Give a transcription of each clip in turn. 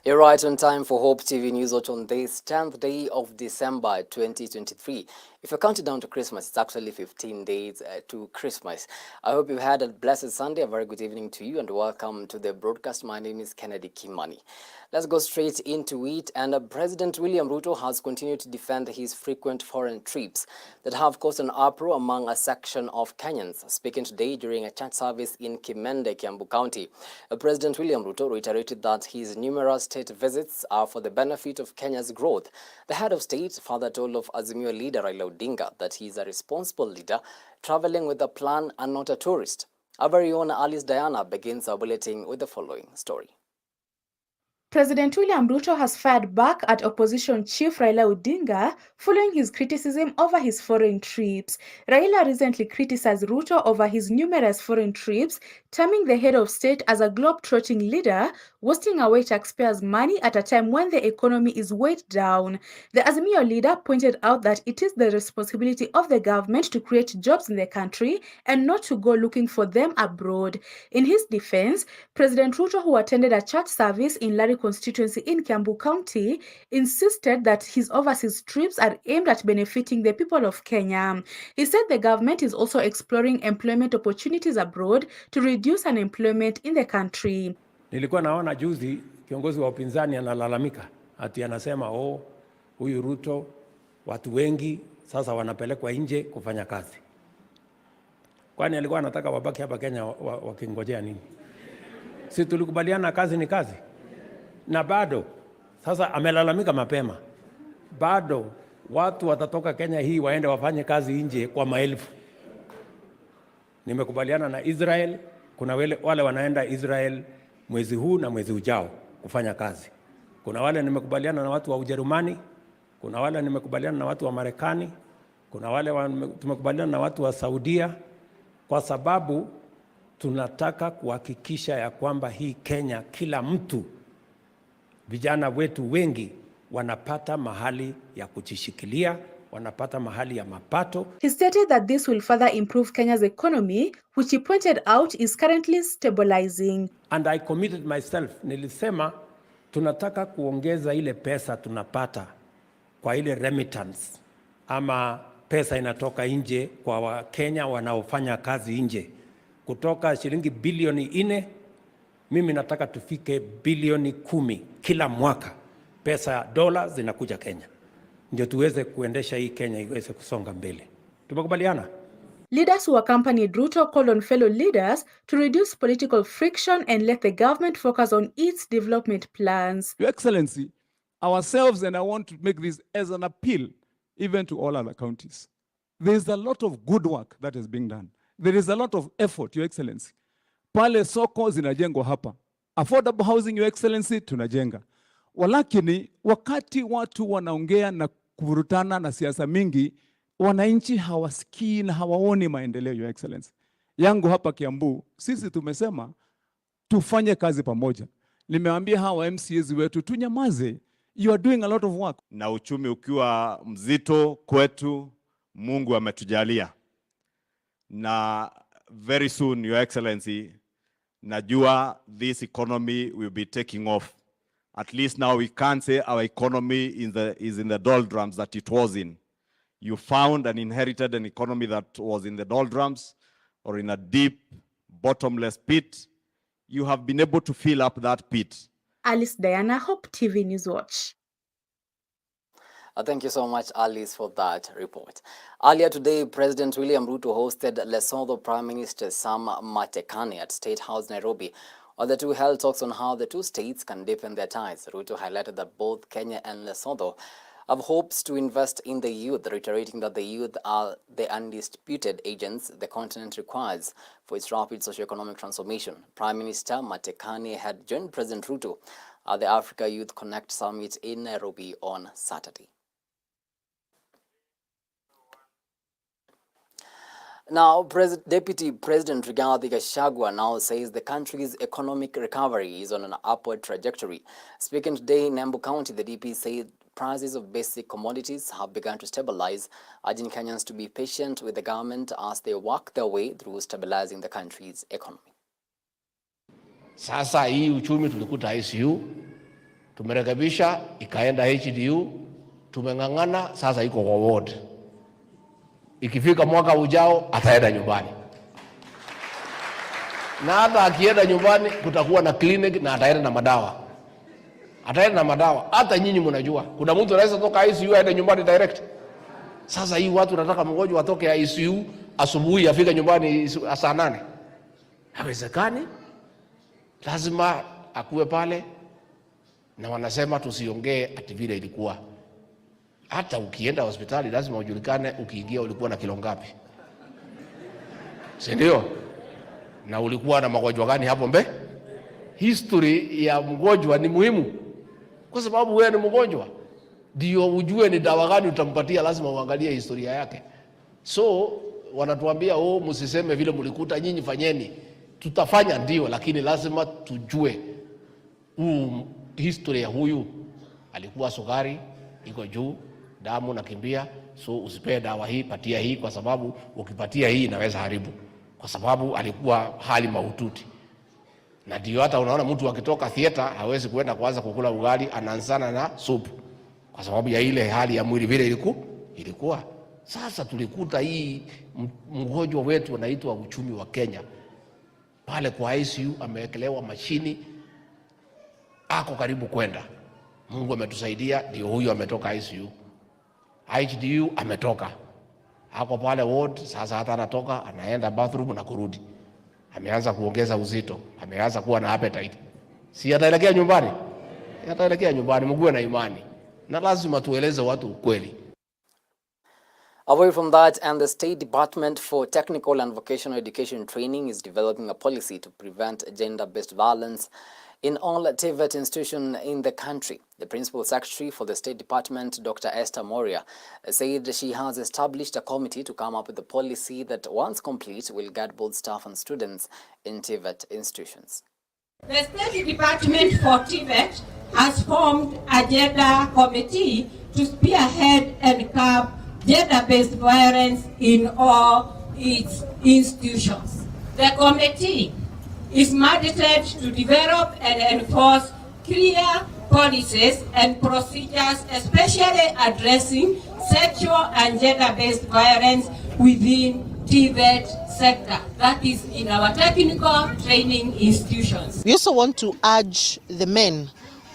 You're right on time for Hope TV Newswatch on this 10th day of December 2023. If you're counting down to Christmas, it's actually 15 days to Christmas. I hope you've had a blessed Sunday. A very good evening to you and welcome to the broadcast. My name is Kennedy Kimani. Let's go straight into it. And President William Ruto has continued to defend his frequent foreign trips that have caused an uproar among a section of Kenyans. Speaking today during a church service in Kimende, Kiambu County, President William Ruto reiterated that his numerous state visits are for the benefit of Kenya's growth. The head of state further told of Azimio leader Raila Odinga that he is a responsible leader traveling with a plan and not a tourist. Our very own Alice Diana begins our bulletin with the following story. President William Ruto has fired back at opposition chief Raila Odinga following his criticism over his foreign trips. Raila recently criticized Ruto over his numerous foreign trips, terming the head of state as a globe-trotting leader, wasting away taxpayers' money at a time when the economy is weighed down. The Azimio leader pointed out that it is the responsibility of the government to create jobs in the country and not to go looking for them abroad. In his defense, President Ruto, who attended a church service in Larry constituency in Kiambu County, insisted that his overseas trips are aimed at benefiting the people of Kenya. He said the government is also exploring employment opportunities abroad to reduce unemployment in the country. Nilikuwa naona juzi kiongozi wa upinzani analalamika ati anasema huyu Ruto watu wengi sasa wanapelekwa nje kufanya kazi. Kwani alikuwa anataka wabaki hapa Kenya wakingojea nini? Si tulikubaliana kazi ni kazi? Na bado sasa amelalamika mapema. Bado watu watatoka Kenya hii waende wafanye kazi nje kwa maelfu. Nimekubaliana na Israel, kuna wale wanaenda Israel mwezi huu na mwezi ujao kufanya kazi. Kuna wale nimekubaliana na watu wa Ujerumani, kuna wale nimekubaliana na watu wa Marekani, kuna wale tumekubaliana na watu wa Saudia, kwa sababu tunataka kuhakikisha ya kwamba hii Kenya kila mtu, vijana wetu wengi wanapata mahali ya kujishikilia, wanapata mahali ya mapato. He stated that this will further improve Kenya's economy, which he pointed out is currently stabilizing. And I committed myself, nilisema tunataka kuongeza ile pesa tunapata kwa ile remittance, ama pesa inatoka nje kwa Wakenya wanaofanya kazi nje, kutoka shilingi bilioni 4, mimi nataka tufike bilioni 10 kila mwaka. Pesa dola zinakuja Kenya, ndio tuweze kuendesha hii Kenya iweze kusonga mbele. Tumekubaliana? Leaders who accompanied Ruto called on fellow leaders to reduce political friction and let the government focus on its development plans. Your Excellency, ourselves, and I want to make this as an appeal even to all other counties. There is a lot of good work that is being done. There is a lot of effort, Your Excellency. Pale soko zinajengwa hapa. Affordable housing, Your Excellency, tunajenga. Walakini, wakati watu wanaongea na kuvurutana na siasa mingi, wananchi hawasikii na hawaoni maendeleo, Your Excellency. Yangu hapa Kiambu, sisi tumesema tufanye kazi pamoja. Nimeambia hawa MCAs wetu tunyamaze. You are doing a lot of work. Na uchumi ukiwa mzito kwetu, Mungu ametujalia. Na very soon, Your Excellency, najua this economy will be taking off. At least now we can't say our economy is in the doldrums that it was in. You found and inherited an economy that was in the doldrums or in a deep, bottomless pit. You have been able to fill up that pit. Alice Diana, Hope TV Newswatch. Thank you so much, Alice, for that report. Earlier today, President William Ruto hosted Lesotho Prime Minister Sam Matekane at State House, Nairobi, while the two held talks on how the two states can deepen their ties. Ruto highlighted that both Kenya and Lesotho have hopes to invest in the youth, reiterating that the youth are the undisputed agents the continent requires for its rapid socio-economic transformation. Prime Minister Matekane had joined President Ruto at the Africa Youth Connect Summit in Nairobi on Saturday. Now, Deputy President Rigathi Gachagua now says the country's economic recovery is on an upward trajectory. Speaking today in Embu County, the DP said prices of basic commodities have begun to stabilize, urging Kenyans to be patient with the government as they work their way through stabilizing the country's economy. Sasa hii uchumi tulikuta ICU, tumerekebisha ikaenda HDU, tumeng'ang'ana, sasa iko kwa ward. Ikifika mwaka ujao ataenda nyumbani. Na hata akienda nyumbani kutakuwa na clinic na ataenda na madawa. Ataenda na madawa. Hata nyinyi mnajua kuna mtu anaweza toka ICU aende nyumbani direct. Sasa hii watu nataka mgonjwa atoke ICU asubuhi afike nyumbani saa 8. Haiwezekani. Lazima akuwe pale, na wanasema tusiongee ati vile ilikuwa. Hata ukienda hospitali lazima ujulikane ukiingia ulikuwa na kilo ngapi. Si ndio? Na ulikuwa na magonjwa gani hapo mbe? History ya mgonjwa ni muhimu. Kwa sababu wewe ni mgonjwa, ndio ujue ni dawa gani utampatia, lazima uangalie historia yake. So wanatuambia msiseme vile mlikuta, nyinyi fanyeni. Tutafanya ndio, lakini lazima tujue history ya huyu. Alikuwa sukari iko juu, damu nakimbia, so usipee dawa hii, patia hii, kwa sababu ukipatia hii inaweza haribu, kwa sababu alikuwa hali mahututi. Na ndio hata unaona mtu akitoka theater hawezi kuenda kuanza kukula ugali, anaanzana na supu, kwa sababu ya ile hali ya mwili vile ilikuwa. Sasa tulikuta hii mgonjwa wetu anaitwa uchumi wa Kenya pale kwa ICU, amewekelewa mashini, ako karibu kwenda. Mungu ametusaidia, ndio huyu ametoka ICU. HDU ametoka, ako pale ward. Sasa hata anatoka anaenda bathroom na kurudi, ameanza kuongeza uzito, ameanza kuwa na appetite. Si ataelekea nyumbani? Ataelekea nyumbani. Mguwe na imani, na lazima tueleze watu ukweli. Away from that, and the State Department for Technical and Vocational Education Training is developing a policy to prevent gender-based violence in all TVET institutions in the country. The Principal Secretary for the State Department, Dr. Esther Moria, said she has established a committee to come up with a policy that, once complete, will guide both staff and students in TVET institutions. The State Department for TVET has formed a gender committee to spearhead and curb gender-based violence in all its institutions. The committee is mandated to develop and enforce clear policies and procedures, especially addressing sexual and gender-based violence within TVET sector, that is in our technical training institutions. We also want to urge the men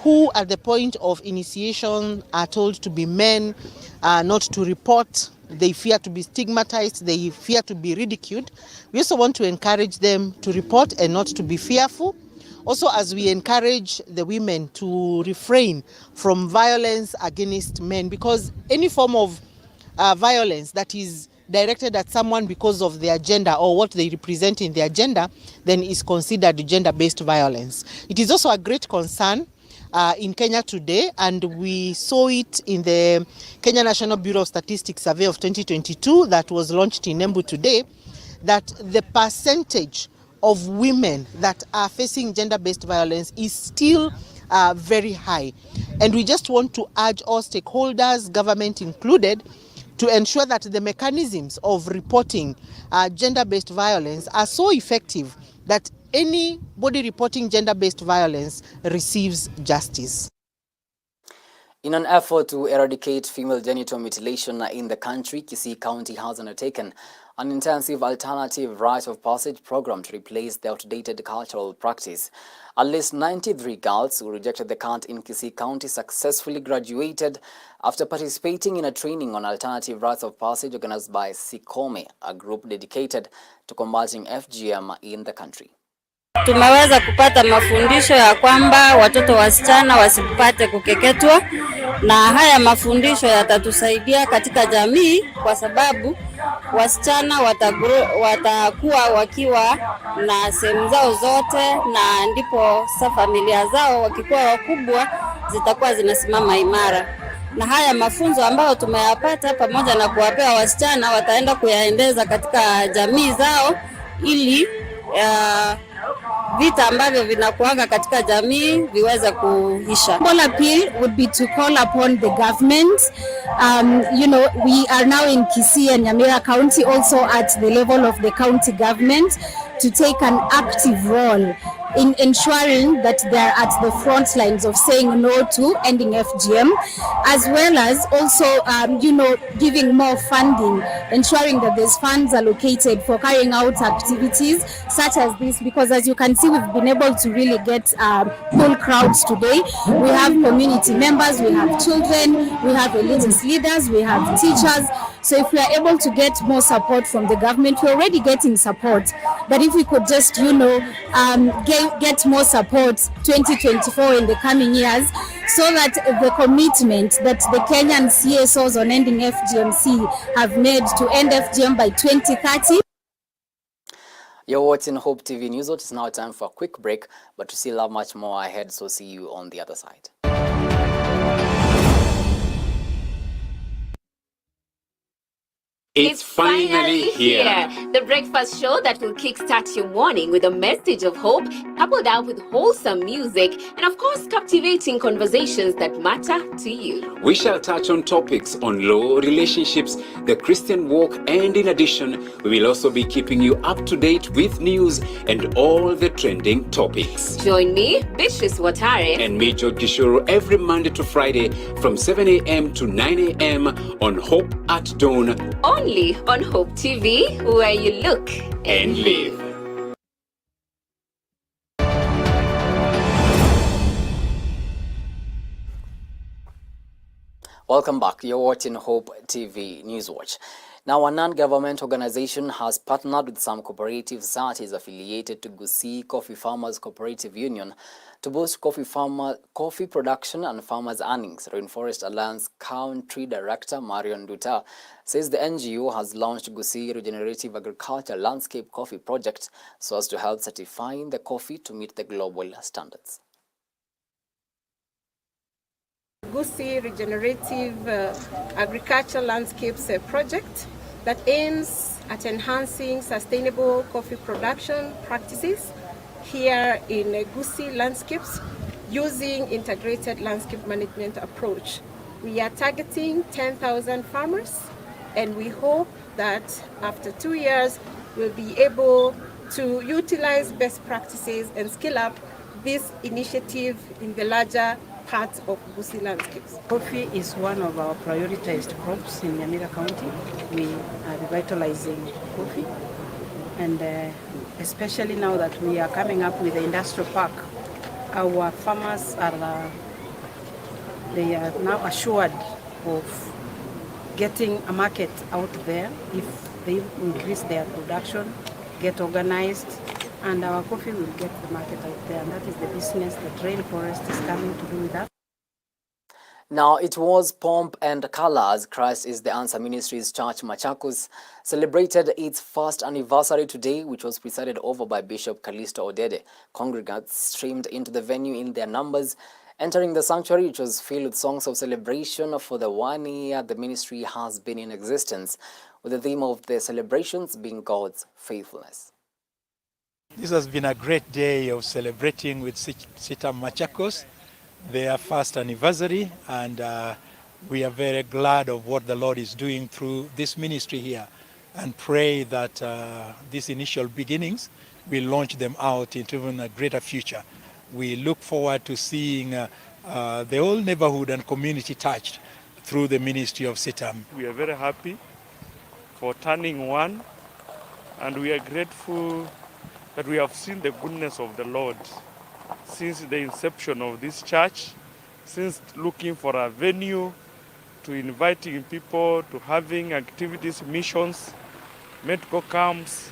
who at the point of initiation are told to be men, not to report. They fear to be stigmatized, they fear to be ridiculed. We also want to encourage them to report and not to be fearful. Also, as we encourage the women to refrain from violence against men, because any form of violence that is directed at someone because of their gender or what they represent in their gender, then is considered gender-based violence. It is also a great concern in Kenya today, and we saw it in the Kenya National Bureau of Statistics survey of 2022 that was launched in Embu today, that the percentage of women that are facing gender-based violence is still very high. And we just want to urge all stakeholders, government included, to ensure that the mechanisms of reporting gender-based violence are so effective that anybody reporting gender-based violence receives justice. In an effort to eradicate female genital mutilation in the country, Kisii County has undertaken an intensive alternative rite of passage program to replace the outdated cultural practice. At least 93 girls who rejected the cult in Kisii County successfully graduated after participating in a training on alternative rites of passage organized by Sikome, a group dedicated to combating FGM in the country. Tumeweza kupata mafundisho ya kwamba watoto wasichana wasipate kukeketwa, na haya mafundisho yatatusaidia katika jamii kwa sababu wasichana watakuwa wakiwa na sehemu zao zote, na ndipo familia zao wakikuwa wakubwa zitakuwa zinasimama imara. Na haya mafunzo ambayo tumeyapata pamoja na kuwapea wasichana wataenda kuyaendeza katika jamii zao ili vita ambavyo vinakuanga katika jamii viweze kuisha. All appeal would be to call upon the government. We are now in Kisii and Nyamira County, also at the level of the county government, to take an active role in ensuring that they're at the front lines of saying no to ending FGM, as well as also, giving more funding, ensuring that there's funds allocated for carrying out activities such as this, because as you can see, we've been able to really get full crowds today. We have community members, we have children, we have religious leaders, we have teachers. So if we are able to get more support from the government, we're already getting support. But if we could just, get more support 2024 in the coming years, so that the commitment that the Kenyan CSOs on ending FGMC have made to end FGM by 2030. You're watching Hope TV News. It's now time for a quick break, but we still have much more ahead, so see you on the other side. It's finally here. The breakfast show that will kickstart your morning with a message of hope, coupled up with wholesome music, and of course, captivating conversations that matter to you. We shall touch on topics on law, relationships, the Christian walk, and in addition, we will also be keeping you up to date with news and all the trending topics. Join me, Bishop Watare, and me, George Gishuru, every Monday to Friday from 7 a.m. to 9 a.m. on Hope at Dawn. Only on Hope TV, where you look and live. Welcome back. You're watching Hope TV Newswatch. Now, a non-government organization has partnered with some cooperative societies affiliated to Gusii Coffee Farmers Cooperative Union to boost coffee production and farmers' earnings. Rainforest Alliance Country Director Marion Duta says the NGO has launched Gusii Regenerative Agriculture Landscape Coffee Project so as to help certifying the coffee to meet the global standards. Gusii Regenerative Agriculture Landscapes project that aims at enhancing sustainable coffee production practices here in Gusii landscapes using integrated landscape management approach. We are targeting 10,000 farmers, and we hope that after 2 years we'll be able to utilize best practices and scale up this initiative in the larger parts of Gusii landscapes. Coffee is one of our prioritized crops in Nyamira County. We are revitalizing coffee, and especially now that we are coming up with the industrial park, our farmers are they are now assured of getting a market out there if they increase their production, get organized, and our coffee will get the market out there, and that is the business that Rainforest is coming to do with us. Now, it was pomp and color as Christ is the Answer Ministries Church Machakos celebrated its first anniversary today, which was presided over by Bishop Callisto Odede. Congregants streamed into the venue in their numbers, entering the sanctuary, which was filled with songs of celebration for the 1 year the ministry has been in existence, with the theme of the celebrations being God's faithfulness. This has been a great day of celebrating with CITAM Machakos, their first anniversary, and we are very glad of what the Lord is doing through this ministry here, and pray that these initial beginnings will launch them out into even a greater future. We look forward to seeing the whole neighborhood and community touched through the ministry of CITAM. We are very happy for turning one, and we are grateful that we have seen the goodness of the Lord since the inception of this church, since looking for a venue, to inviting people, to having activities, missions, medical camps,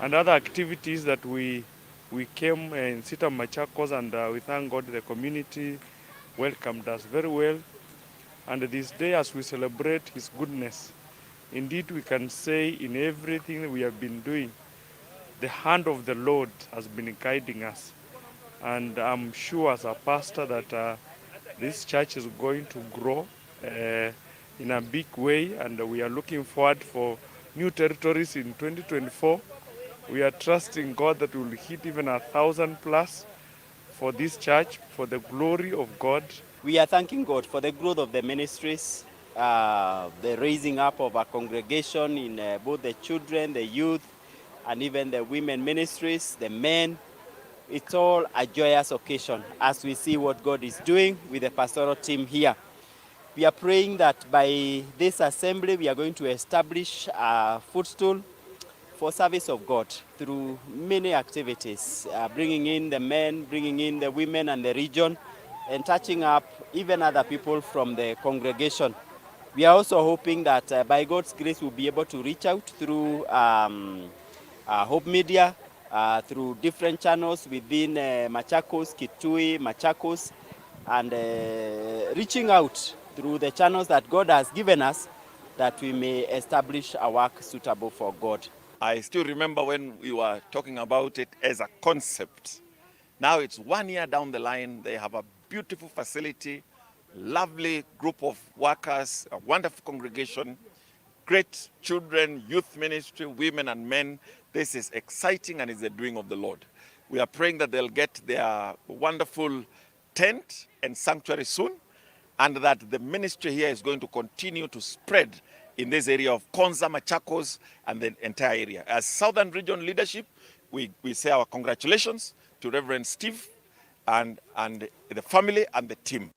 and other activities that we came in CITAM Machakos, and we thank God the community welcomed us very well. And this day, as we celebrate His goodness, indeed we can say in everything we have been doing, the hand of the Lord has been guiding us. And I'm sure as a pastor that this church is going to grow in a big way, and we are looking forward for new territories in 2024. We are trusting God that we will hit even 1,000 plus for this church, for the glory of God. We are thanking God for the growth of the ministries, the raising up of our congregation in both the children, the youth, and even the women ministries, the men. It's all a joyous occasion as we see what God is doing with the pastoral team here. We are praying that by this assembly we are going to establish a footstool for service of God through many activities, bringing in the men, bringing in the women and the region, and touching up even other people from the congregation. We are also hoping that by God's grace we'll be able to reach out through Hope Media, through different channels within Machakos, Kitui, Machakos, and reaching out through the channels that God has given us, that we may establish a work suitable for God. I still remember when we were talking about it as a concept. Now it's 1 year down the line, they have a beautiful facility, lovely group of workers, a wonderful congregation, great children, youth ministry, women and men. This is exciting and is the doing of the Lord. We are praying that they'll get their wonderful tent and sanctuary soon, and that the ministry here is going to continue to spread in this area of Konza, Machakos, and the entire area. As Southern Region leadership, we say our congratulations to Reverend Steve and the family and the team.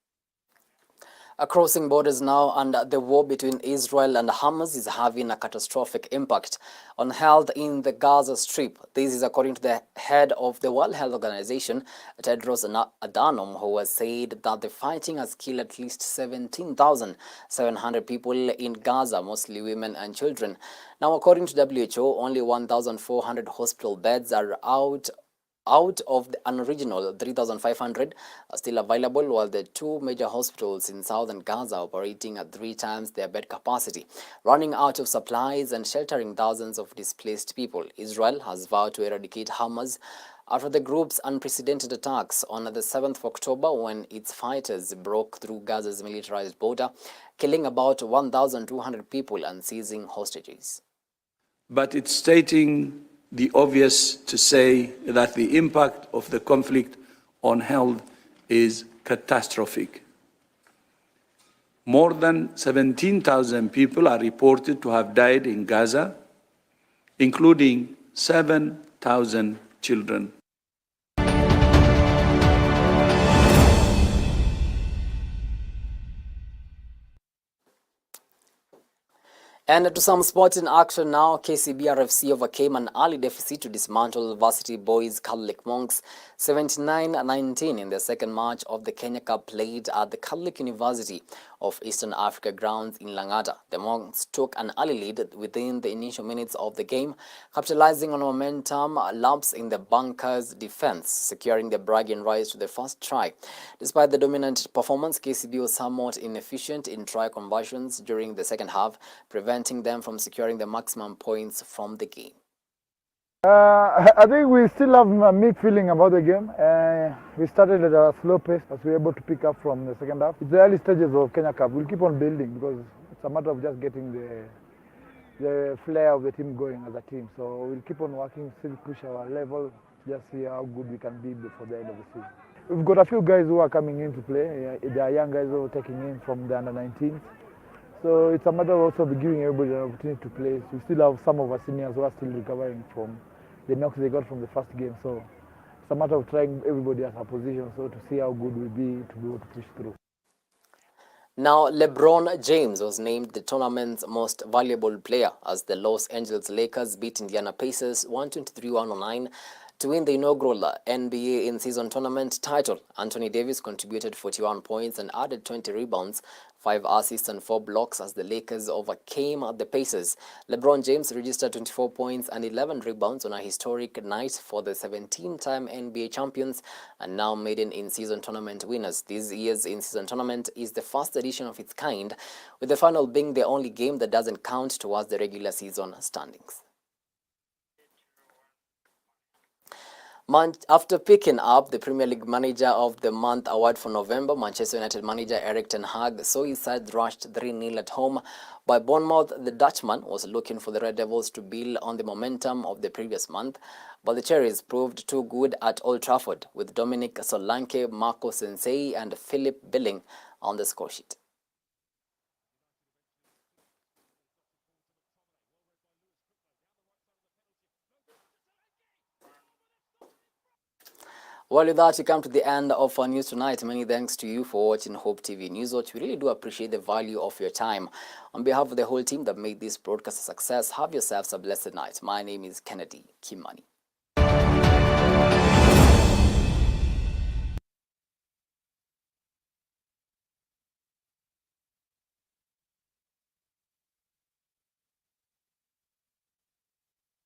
Crossing borders now, and the war between Israel and Hamas is having a catastrophic impact on health in the Gaza Strip. This is according to the head of the World Health Organization, Tedros Adhanom, who has said that the fighting has killed at least 17,700 people in Gaza, mostly women and children. Now, according to WHO, only 1,400 hospital beds are out of an original 3,500 are still available, while the two major hospitals in southern Gaza operating at 3 times their bed capacity, running out of supplies and sheltering thousands of displaced people. Israel has vowed to eradicate Hamas after the group's unprecedented attacks on the 7th of October, when its fighters broke through Gaza's militarized border, killing about 1,200 people and seizing hostages. But it's stating the obvious to say that the impact of the conflict on health is catastrophic. More than 17,000 people are reported to have died in Gaza, including 7,000 children. And to some sports in action now, KCB RFC overcame an early deficit to dismantle Varsity Boys Catholic Monks 79-19 in the second match of the Kenya Cup played at the Catholic University of Eastern Africa grounds in Lang'ata. The Monks took an early lead within the initial minutes of the game, capitalizing on momentum lapse in the bunkers' defense, securing the bragging rights to the first try. Despite the dominant performance, KCB was somewhat inefficient in try conversions during the second half, preventing them from securing the maximum points from the game. I think we still have a mixed feeling about the game. We started at a slow pace as we were able to pick up from the second half. It's the early stages of Kenya Cup. We'll keep on building because it's a matter of just getting the flair of the team going as a team. So we'll keep on working, still push our level, just see how good we can be before the end of the season. we've got a few guys who are coming in to play. There are young guys who are taking in from the under-19s. So it's a matter of also giving everybody an opportunity to play. We still have some of our seniors who are still recovering from the knocks they got from the first game. So it's a matter of trying everybody at a position so to see how good we'll be to able to push through. Now, LeBron James was named the tournament's most valuable player as the Los Angeles Lakers beat Indiana Pacers 123-109 to win the inaugural NBA in-season tournament title. Anthony Davis contributed 41 points and added 20 rebounds, 5 assists and 4 blocks as the Lakers overcame the Pacers. LeBron James registered 24 points and 11 rebounds on a historic night for the 17-time NBA champions and now maiden in-season tournament winners. This year's in-season tournament is the first edition of its kind, with the final being the only game that doesn't count towards the regular season standings. After picking up the Premier League Manager of the Month award for November, Manchester United manager Erik ten Hag saw his side thrashed 3-0 at home by Bournemouth. The Dutchman was looking for the Red Devils to build on the momentum of the previous month, but the Cherries proved too good at Old Trafford, with Dominic Solanke, Marco Sensei and Philip Billing on the scoresheet. Well, with that, we come to the end of our news tonight. Many thanks to you for watching Hope TV Newswatch. We really do appreciate the value of your time. On behalf of the whole team that made this broadcast a success, have yourselves a blessed night. My name is Kennedy Kimani.